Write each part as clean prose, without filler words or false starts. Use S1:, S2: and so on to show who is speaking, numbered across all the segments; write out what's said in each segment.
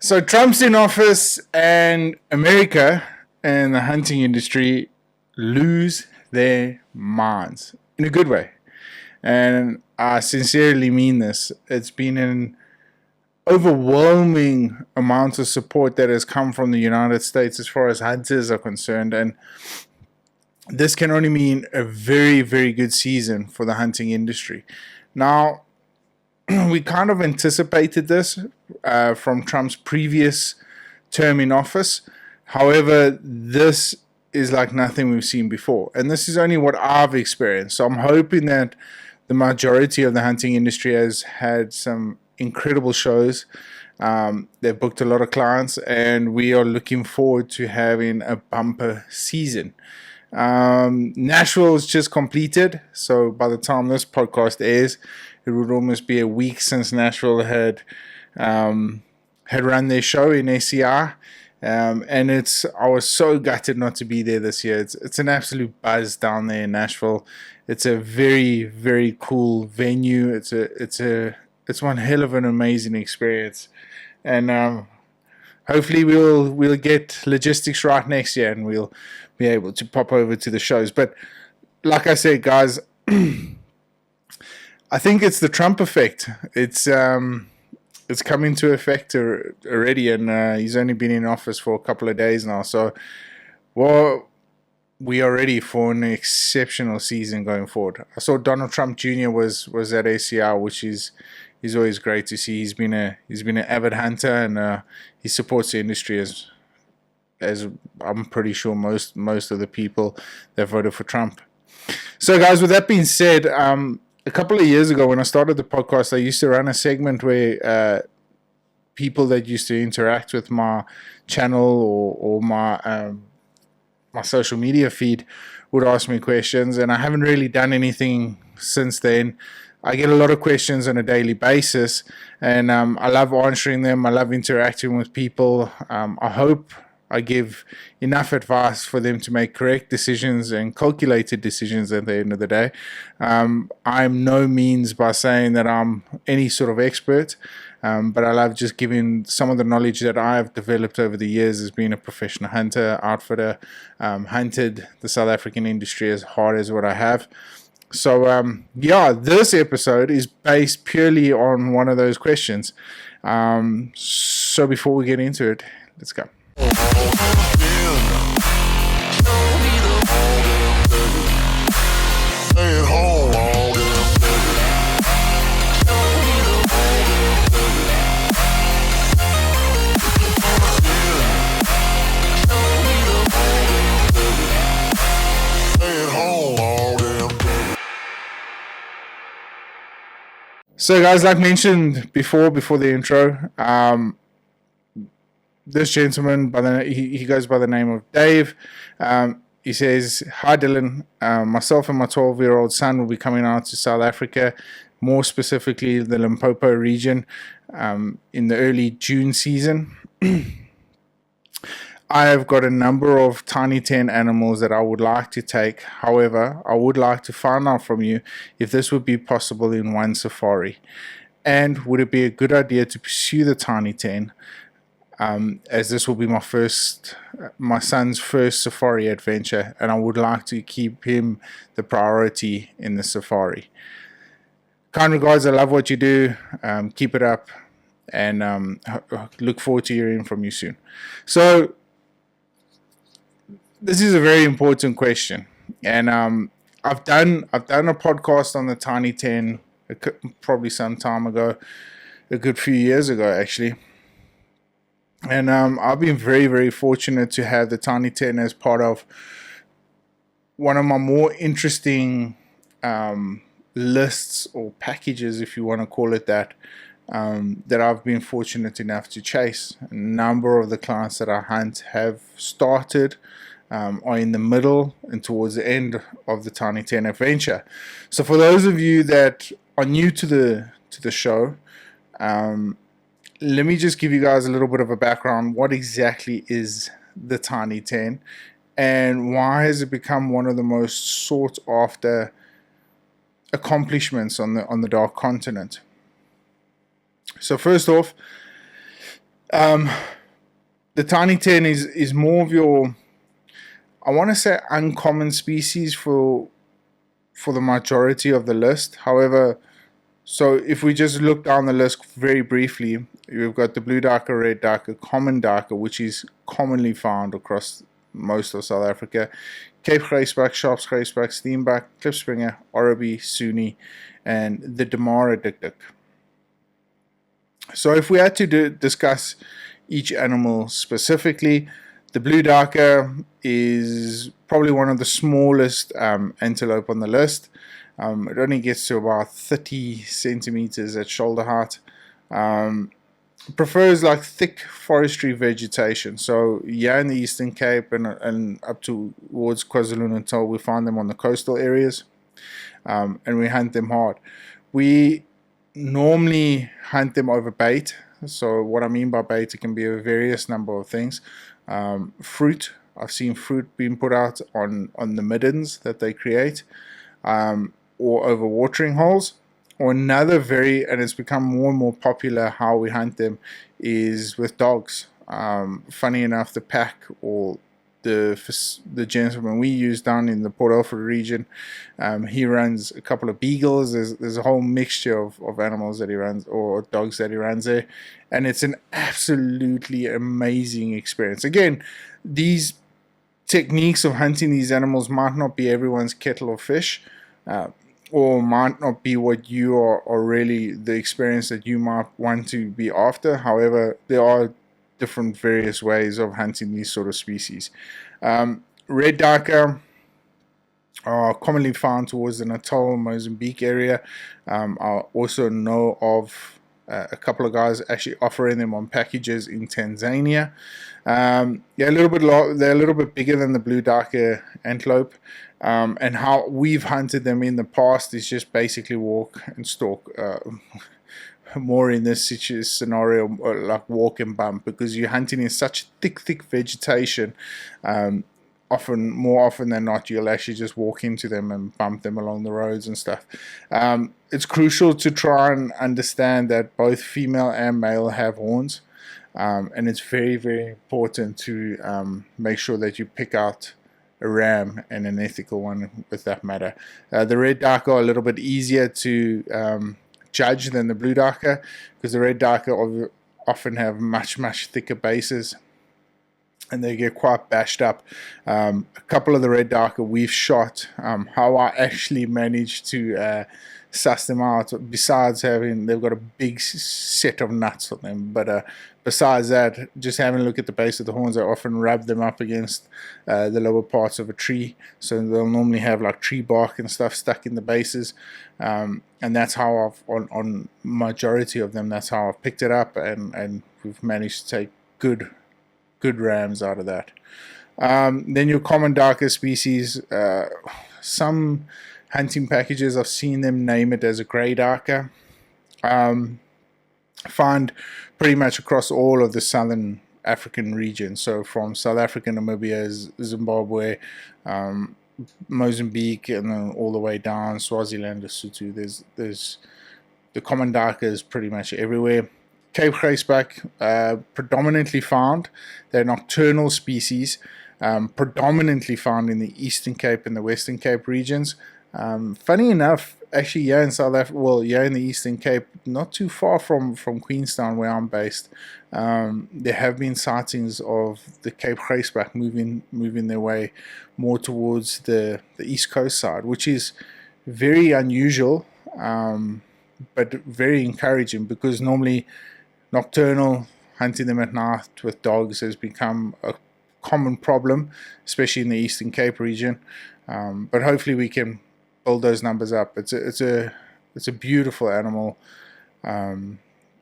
S1: So Trump's in office, and America and the hunting industry lose their minds in a good way. And I sincerely mean this. It's been an overwhelming amount of support that has come from the United States as far as hunters are concerned. And this can only mean a very, very good season for the hunting industry. Now, we kind of anticipated this from Trump's previous term in office. However, this is like nothing we've seen before. And this is only what I've experienced. So I'm hoping that the majority of the hunting industry has had some incredible shows. They've booked a lot of clients, and we are looking forward to having a bumper season. Nashville is just completed, so by the time this podcast airs, it would almost be a week since Nashville had run their show in ACR, and I was so gutted not to be there this year. It's an absolute buzz down there in Nashville. It's a very, very cool venue. It's one hell of an amazing experience, and hopefully we'll get logistics right next year, and we'll be able to pop over to the shows. But like I said, guys, I think it's the Trump effect. It's come into effect already, and he's only been in office for a couple of days now. So, well, we are ready for an exceptional season going forward. I saw Donald Trump Jr. was at ACR, which is always great to see. He's been an avid hunter, and he supports the industry as I'm pretty sure most of the people that voted for Trump. So, guys, with that being said, a couple of years ago when I started the podcast, I used to run a segment where people that used to interact with my channel or my my social media feed would ask me questions, and I haven't really done anything since then. I get a lot of questions on a daily basis, and I love answering them. I love interacting with people. I hope I give enough advice for them to make correct decisions and calculated decisions at the end of the day. I'm no means by saying that I'm any sort of expert, but I love just giving some of the knowledge that I've developed over the years as being a professional hunter, outfitter, hunted the South African industry as hard as what I have. So, this episode is based purely on one of those questions. So before we get into it, let's go. So, guys, like mentioned before the intro, this gentleman he goes by the name of Dave. He says, "Hi Dylan, myself and my 12-year-old son will be coming out to South Africa, more specifically the Limpopo region, in the early June season. I have got a number of tiny 10 animals that I would like to take. However, I would like to find out from you if this would be possible in one safari, and would it be a good idea to pursue the tiny 10, as this will be my son's first safari adventure, and I would like to keep him the priority in the safari. Kind regards, I love what you do. Keep it up, and look forward to hearing from you soon." So this is a very important question, and I've done a podcast on the tiny 10 probably some time ago, a good few years ago actually. And I've been very, very fortunate to have the Tiny 10 as part of one of my more interesting lists or packages, if you want to call it that I've been fortunate enough to chase. A number of the clients that I hunt have started, are in the middle and towards the end of the Tiny 10 adventure. So for those of you that are new to the show, let me just give you guys a little bit of a background. What exactly is the Tiny 10, and why has it become one of the most sought after accomplishments on the dark continent? So first off, The tiny ten is more of your, I want to say, uncommon species for the majority of the list. However, so if we just look down the list very briefly, we've got the blue darker, red darker, common darker, which is commonly found across most of South Africa. Cape Graceback, Sharps Graceback, Steenback, Klipspringer, Oribi, Sunni, and the Damara Dik Dik. So if we had to discuss each animal specifically, the blue darker is probably one of the smallest antelope on the list. It only gets to about 30 centimeters at shoulder height. Prefers like thick forestry vegetation. So yeah, in the Eastern Cape and up towards KwaZulu-Natal, we find them on the coastal areas, and we hunt them hard. We normally hunt them over bait. So what I mean by bait, it can be a various number of things. Fruit. I've seen fruit being put out on the middens that they create, or over watering holes. Or another and it's become more and more popular how we hunt them is with dogs. Funny enough, the pack or the gentleman we use down in the Port Alfred region, he runs a couple of beagles. There's a whole mixture of animals that he runs, or dogs that he runs there, and it's an absolutely amazing experience. Again, these techniques of hunting these animals might not be everyone's kettle of fish, or might not be what you are really the experience that you might want to be after. However, there are different various ways of hunting these sort of species. Red darker are commonly found towards the Natal, Mozambique area. I also know of a couple of guys actually offering them on packages in Tanzania. Yeah, they're a little bit bigger than the blue darker antelope. And how we've hunted them in the past is just basically walk and stalk. More in this scenario, like walk and bump, because you're hunting in such thick vegetation. More often than not, you'll actually just walk into them and bump them along the roads and stuff. It's crucial to try and understand that both female and male have horns, and it's very important to make sure that you pick out a ram and an ethical one with that matter. The red darker are a little bit easier to judge than the blue darker, because the red darker often have much thicker bases and they get quite bashed up. A couple of the red darker we've shot, how I actually managed to suss them out, besides they've got a big set of nuts on them, but besides that, just having a look at the base of the horns, I often rub them up against the lower parts of a tree, so they'll normally have like tree bark and stuff stuck in the bases, and that's how on majority of them, that's how I've picked it up, and we've managed to take good rams out of that. Then your common darker species, some hunting packages, I've seen them name it as a grey darker. Find pretty much across all of the southern African region, so from South Africa, Namibia, Zimbabwe, Mozambique, and then all the way down Swaziland, Lesotho. There's the common darker is pretty much everywhere. Cape Graceback, predominantly found. They're nocturnal species, predominantly found in the Eastern Cape and the Western Cape regions. Funny enough, actually, yeah, in South Africa, well, yeah, in the Eastern Cape, not too far from Queenstown, where I'm based, there have been sightings of the Cape Graceback moving their way more towards the East Coast side, which is very unusual, but very encouraging, because normally nocturnal hunting them at night with dogs has become a common problem, especially in the Eastern Cape region. But hopefully we can build those numbers up. It's a beautiful animal, and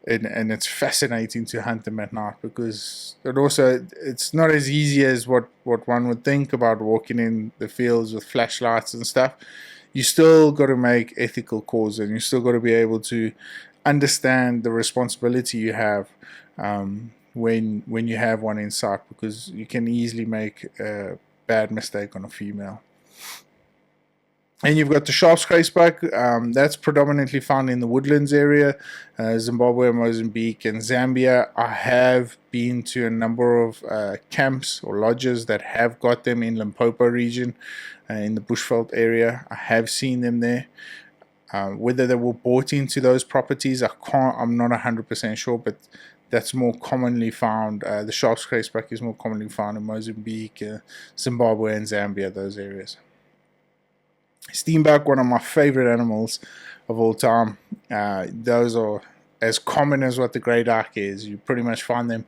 S1: it's fascinating to hunt them at night, because it's not as easy as what one would think about walking in the fields with flashlights and stuff. You still got to make ethical calls, and you still got to be able to understand the responsibility you have when you have one in sight, because you can easily make a bad mistake on a female. And you've got the Sharp's Gracebuck. That's predominantly found in the woodlands area, Zimbabwe, Mozambique, and Zambia. I have been to a number of camps or lodges that have got them in Limpopo region, in the bushveld area. I have seen them there. Whether they were bought into those properties, I'm not 100% sure, but that's more commonly found. The Sharp's Gracebuck is more commonly found in Mozambique, Zimbabwe, and Zambia, those areas. Steenbok, one of my favorite animals of all time. Those are as common as what the grey duck is. You pretty much find them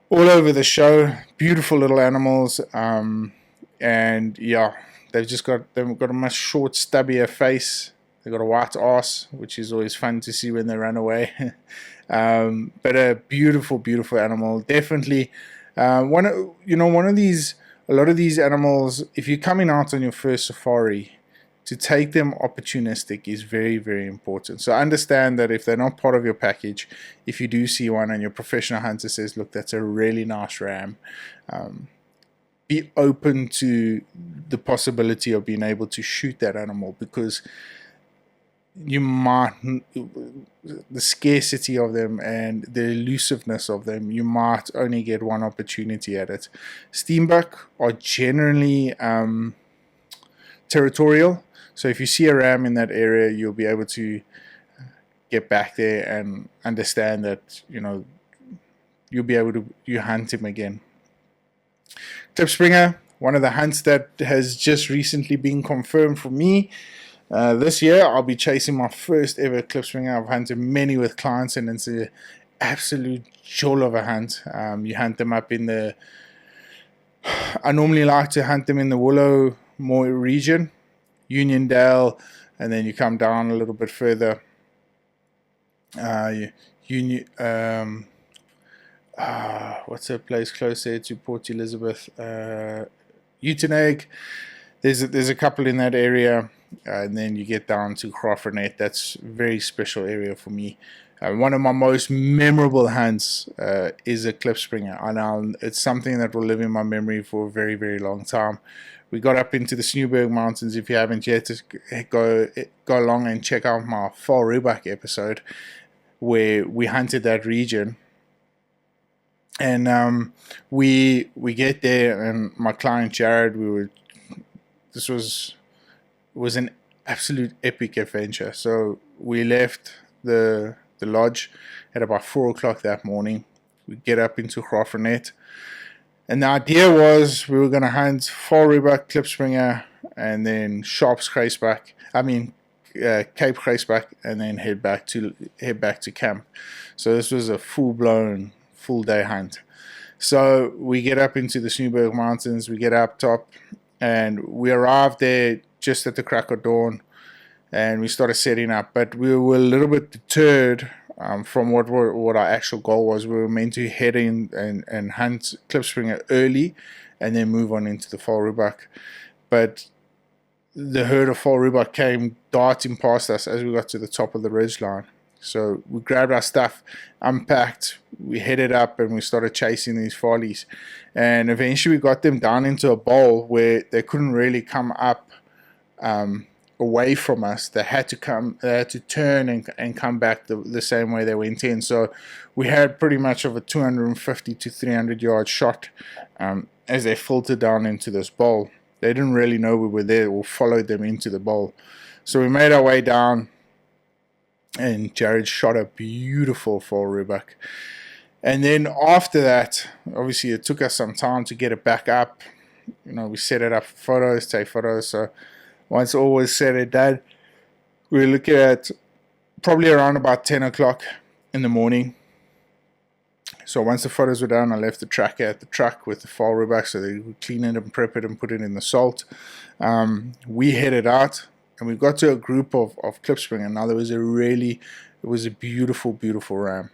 S1: all over the show. Beautiful little animals, and yeah, they've got a much short, stubbier face. They've got a white ass, which is always fun to see when they run away. But a beautiful, beautiful animal. Definitely, one of these. A lot of these animals, if you're coming out on your first safari, to take them opportunistic is very, very important. So understand that if they're not part of your package, if you do see one and your professional hunter says, look, that's a really nice ram, be open to the possibility of being able to shoot that animal, because you might, the scarcity of them and the elusiveness of them, you might only get one opportunity at it. Steenbok are generally territorial, so if you see a ram in that area, you'll be able to get back there and understand that you'll be able to hunt him again. Klipspringer, one of the hunts that has just recently been confirmed for me. This year, I'll be chasing my first ever klipspringer. I've hunted many with clients, and it's an absolute jewel of a hunt. You hunt them up in the... I normally like to hunt them in the Willow Moor region, Uniondale, and then you come down a little bit further. What's a place closer to Port Elizabeth? Uitenhage. There's a couple in that area. And then you get down to Graaff-Reinet. That's a very special area for me. One of my most memorable hunts is a klipspringer. And it's something that will live in my memory for a very, very long time. We got up into the Sneeuwberg Mountains. If you haven't yet, just go along and check out my Val Rooibak episode where we hunted that region. And we get there, and my client Jared, this was an absolute epic adventure. So we left the lodge at about 4 o'clock that morning. We get up into Graaff-Reinet, and the idea was we were going to hunt Val Rooibak, klipspringer, and then Sharp's Gracebuck. Cape Gracebuck, and then head back to camp. So this was a full-blown, full-day hunt. So we get up into the Sneeuwberg Mountains. We get up top, and we arrived there just at the crack of dawn, and we started setting up. But we were a little bit deterred from what our actual goal was. We were meant to head in and hunt klipspringer early, and then move on into the Val Rooibak. But the herd of Val Rooibak came darting past us as we got to the top of the ridgeline. So we grabbed our stuff, unpacked, we headed up, and we started chasing these fallies. And eventually we got them down into a bowl where they couldn't really come up away from us. They had to turn and come back the same way they went in. So we had pretty much of a 250 to 300 yard shot as they filtered down into this bowl. They didn't really know we were there or followed them into the bowl. So we made our way down, and Jared shot a beautiful Val Rooibak. And then after that, obviously it took us some time to get it back up. We set it up for photos, take photos. So once all was said and done, we were looking at probably around about 10 o'clock in the morning. So once the photos were done, I left the tracker at the truck with the Val Rooibak, so they would clean it and prep it and put it in the salt. We headed out, and we got to a group of klipspringer. Now it was a beautiful, beautiful ram.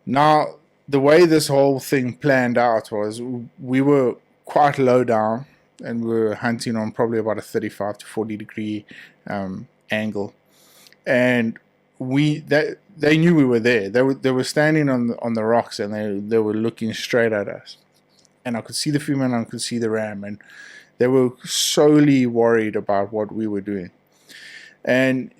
S1: Now the way this whole thing planned out was we were quite low down, and we were hunting on probably about a 35 to 40 degree angle, and they knew we were there. They were standing on the rocks, and they were looking straight at us, and I could see the female and I could see the ram, and They were solely worried about what we were doing. And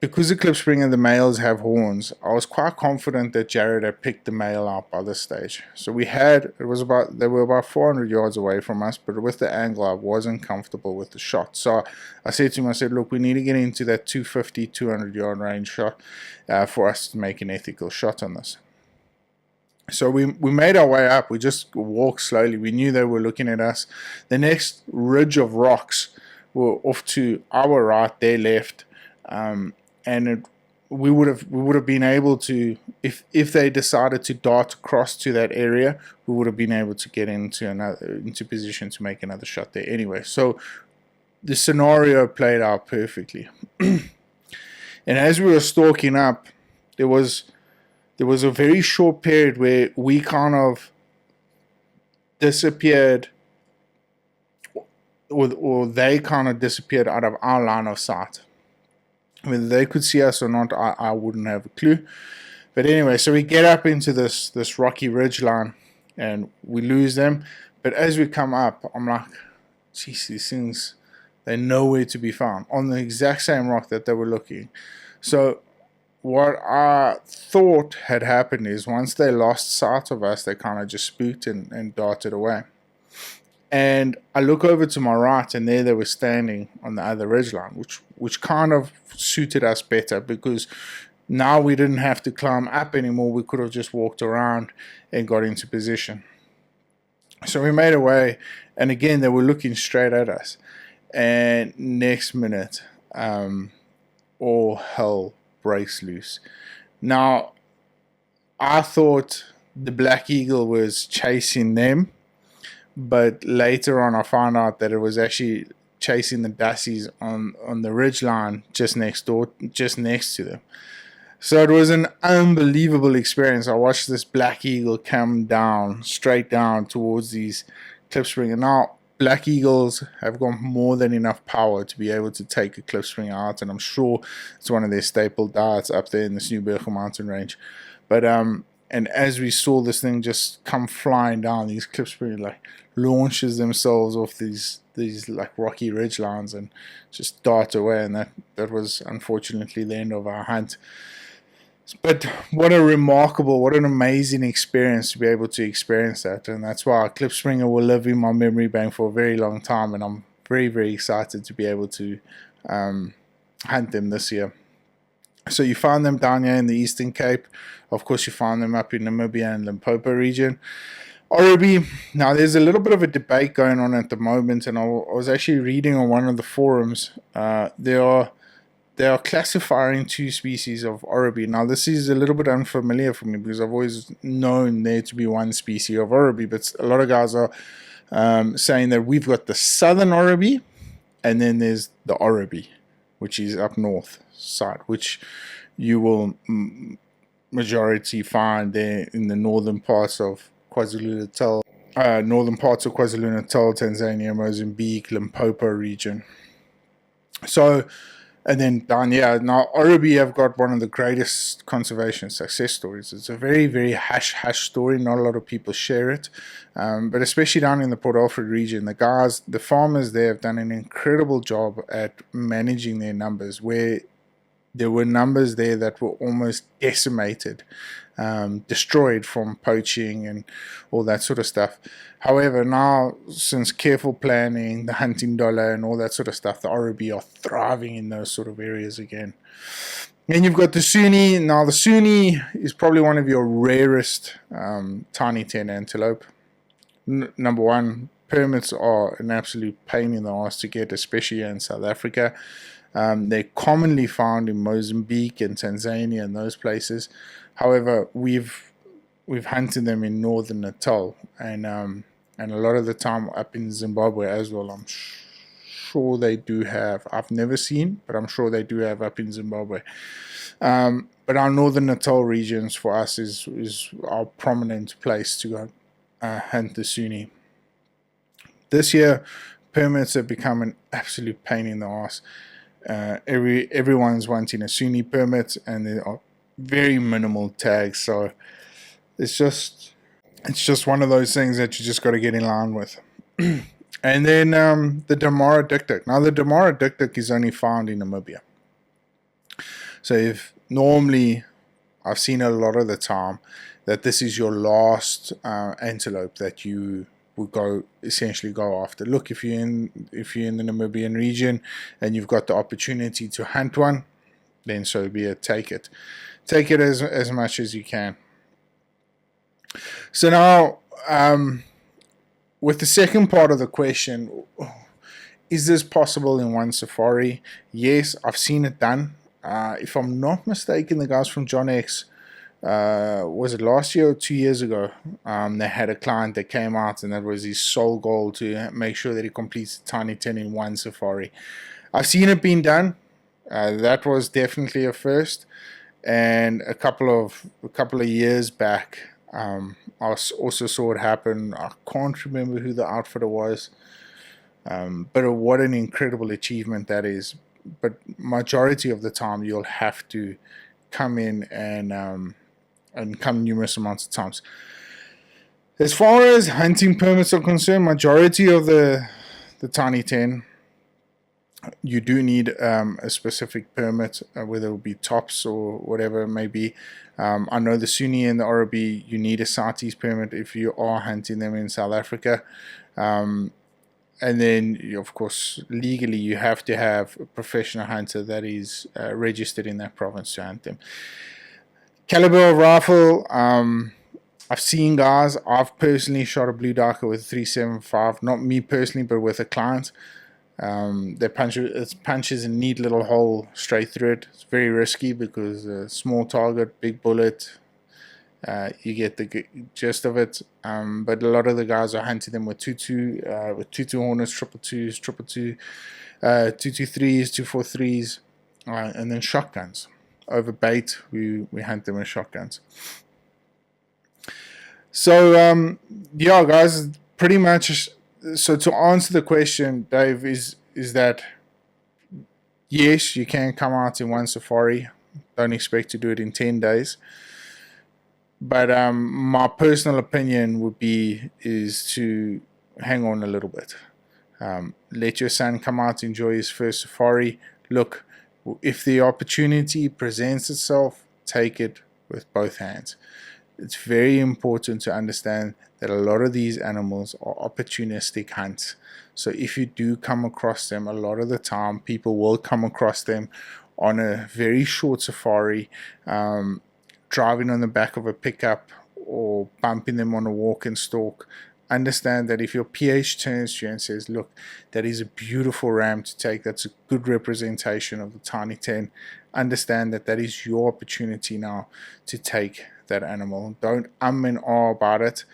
S1: because the klipspringer, the males have horns, I was quite confident that Jared had picked the male out by this stage. So they were about 400 yards away from us, but with the angle, I wasn't comfortable with the shot. So I said to him, I said, look, we need to get into that 250, 200 yard range shot for us to make an ethical shot on this. So we made our way up. We just walked slowly. We knew they were looking at us. The next ridge of rocks were off to our right, their left. We would have been able to, if they decided to dart across to that area, we would have been able to get into position to make another shot there anyway. So the scenario played out perfectly. And as we were stalking up, there was a very short period where we kind of disappeared, or they kind of disappeared out of our line of sight. Whether they could see us or not, I wouldn't have a clue. But anyway, so we get up into this rocky ridge line and we lose them. But as we come up, I'm like, geez, these things, they're nowhere to be found on the exact same rock that they were looking. So what I thought had happened is once they lost sight of us, they kind of just spooked and darted away. And I look over to my right, and there they were standing on the other ridgeline, which kind of suited us better because now we didn't have to climb up anymore. We could have just walked around and got into position. So we made our way, and again, they were looking straight at us. And next minute, all hell breaks loose. Now, I thought the black eagle was chasing them, but later on I found out that it was actually chasing the dassies on the ridge line just next to them. So it was an unbelievable experience. I watched this black eagle come down, straight down towards these klipspringer. Now, black eagles have got more than enough power to be able to take a klipspringer out, and I'm sure it's one of their staple diets up there in the Sneeuwberger mountain range. But and as we saw this thing just come flying down, these klipspringer like launches themselves off these like rocky ridge lines and just dart away, and that was unfortunately the end of our hunt. But what an amazing experience to be able to experience that, and that's why klipspringer will live in my memory bank for a very long time, and I'm very, very excited to be able to hunt them this year. So you find them down here in the Eastern Cape. Of course, you find them up in Namibia and Limpopo region. Oribi, now there's a little bit of a debate going on at the moment, and I was actually reading on one of the forums. They are classifying two species of Oribi. Now this is a little bit unfamiliar for me because I've always known there to be one species of Oribi, but a lot of guys are saying that we've got the southern Oribi, and then there's the Oribi, which is up north side, which you will majority find there in the northern parts of KwaZulu-Natal, Tanzania, Mozambique, Limpopo region. So, and then down here, now Oribi have got one of the greatest conservation success stories. It's a very, very hush story. Not a lot of people share it, but especially down in the Port Alfred region, the farmers there have done an incredible job at managing their numbers, where there were numbers there that were almost decimated, destroyed from poaching and all that sort of stuff. However, now, since careful planning, the hunting dollar and all that sort of stuff, the Oribi are thriving in those sort of areas again. Then you've got the Sunni. Now, the Sunni is probably one of your rarest tiny 10 antelope. Number one, permits are an absolute pain in the ass to get, especially in South Africa. They're commonly found in Mozambique and Tanzania and those places. However, we've hunted them in northern Natal and a lot of the time up in Zimbabwe as well. I'm sure they do have. I've never seen, but I'm sure they do have up in Zimbabwe. But our northern Natal regions for us is our prominent place to go hunt the Sunni. This year, permits have become an absolute pain in the ass. Everyone's wanting a Sunni permit, and there are very minimal tags, so it's just one of those things that you just got to get in line with. And then the Damara dik-dik. Now the Damara dik-dik is only found in Namibia. So if normally, I've seen a lot of the time that this is your last antelope that you would essentially go after. Look, if you're in the Namibian region and you've got the opportunity to hunt one, then so be it. Take it as much as you can. So now, with the second part of the question, is this possible in one safari? Yes, I've seen it done. If I'm not mistaken, the guys from John X, was it last year or 2 years ago, they had a client that came out and that was his sole goal, to make sure that he completes the Tiny 10 in one safari. I've seen it being done. That was definitely a first. And a couple of years back, I also saw it happen. I can't remember who the outfitter was, but what an incredible achievement that is. But majority of the time, you'll have to come in and come numerous amounts of times. As far as hunting permits are concerned, majority of the Tiny 10, you do need a specific permit, whether it be tops or whatever it may be. I know the Sunni and the Arabi, you need a CITES permit if you are hunting them in South Africa. And then, of course, legally, you have to have a professional hunter that is registered in that province to hunt them. Caliber of rifle, I've seen guys. I've personally shot a blue darker with a 375. Not me personally, but with a client. It punches a neat little hole straight through it. It's very risky because small target, big bullet. You get the gist of it. But a lot of the guys are hunting them with 2.2 Hornets, 2.2s, 2.3s, 2.43s, and then shotguns. Over bait, we hunt them with shotguns. So yeah, guys, pretty much. So to answer the question, Dave, is that yes, you can come out in one safari. Don't expect to do it in 10 days. But my personal opinion would be is to hang on a little bit. Let your son come out, enjoy his first safari. Look, if the opportunity presents itself, take it with both hands. It's very important to understand that a lot of these animals are opportunistic hunts. So if you do come across them, a lot of the time people will come across them on a very short safari, driving on the back of a pickup or bumping them on a walk and stalk. Understand that if your PH turns to you and says, look, that is a beautiful ram to take, that's a good representation of the Tiny 10, understand that that is your opportunity now to take that animal. Don't and ah about it.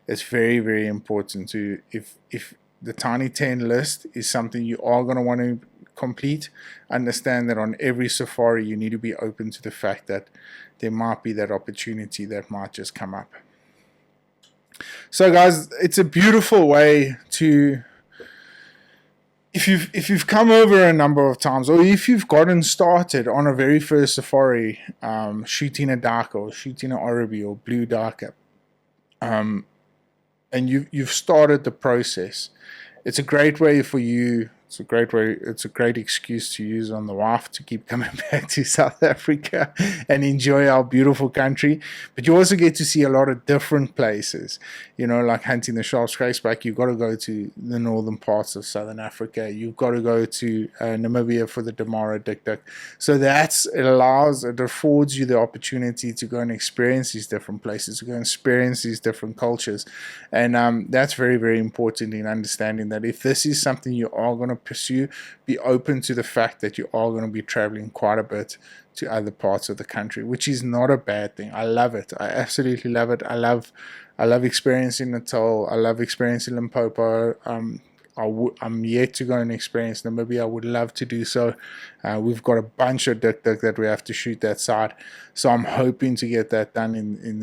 S1: It's very, very important to, if the Tiny 10 list is something you are going to want to complete, understand that on every safari you need to be open to the fact that there might be that opportunity that might just come up. So guys, it's a beautiful way to, if you've come over a number of times, or if you've gotten started on a very first safari, shooting a darker or shooting an Arabi or blue darker, and you've started the process, it's a great way for you. It's a great excuse to use on the wife to keep coming back to South Africa and enjoy our beautiful country. But you also get to see a lot of different places, you know, like hunting the sharp's graceback. You've got to go to the northern parts of Southern Africa. You've got to go to Namibia for the Damara dik-dik. So it affords you the opportunity to go and experience these different places, to go and experience these different cultures. And that's very, very important in understanding that if this is something you are going to pursue, be open to the fact that you are going to be traveling quite a bit to other parts of the country, which is not a bad thing. I love it. I absolutely love it. I love experiencing Natal. I love experiencing Limpopo. I'm yet to go and experience Namibia. I would love to do so. We've got a bunch of dik-dik that we have to shoot that side, so I'm hoping to get that done in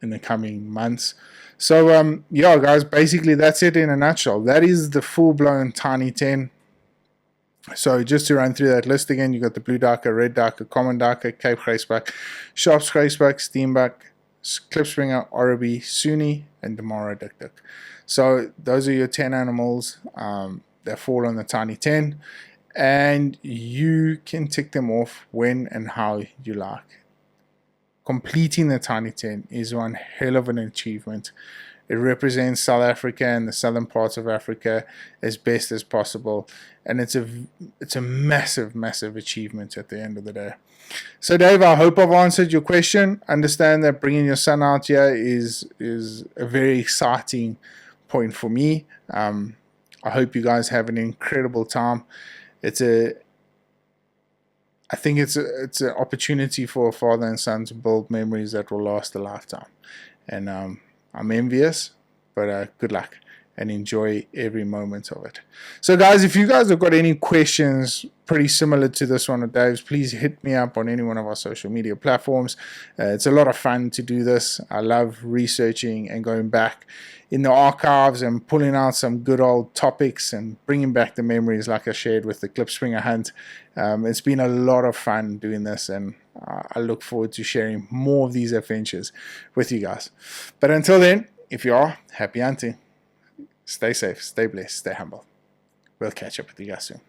S1: the coming months. So yeah, guys, basically that's it in a nutshell. That is the full-blown Tiny 10. So just to run through that list again, you got the blue darker, red darker, common darker, Cape graceback, sharp's graceback, steenback, klipspringer, oribi, suni, and damara dik dik. So those are your 10 animals that fall on the tiny 10, and you can tick them off when and how you like. Completing the tiny 10 is one hell of an achievement. It represents South Africa and the southern parts of Africa as best as possible, and it's a massive achievement at the end of the day. So Dave, I hope I've answered your question. Understand that bringing your son out here is a very exciting point for me. I hope you guys have an incredible time. I think it's an opportunity for a father and son to build memories that will last a lifetime. And I'm envious, but good luck and enjoy every moment of it. So guys, if you guys have got any questions pretty similar to this one of Dave's, please hit me up on any one of our social media platforms. It's a lot of fun to do this. I love researching and going back in the archives and pulling out some good old topics and bringing back the memories like I shared with the klipspringer hunt. It's been a lot of fun doing this, and I look forward to sharing more of these adventures with you guys. But until then, if you are, happy hunting. Stay safe, stay blessed, stay humble. We'll catch up with you guys soon.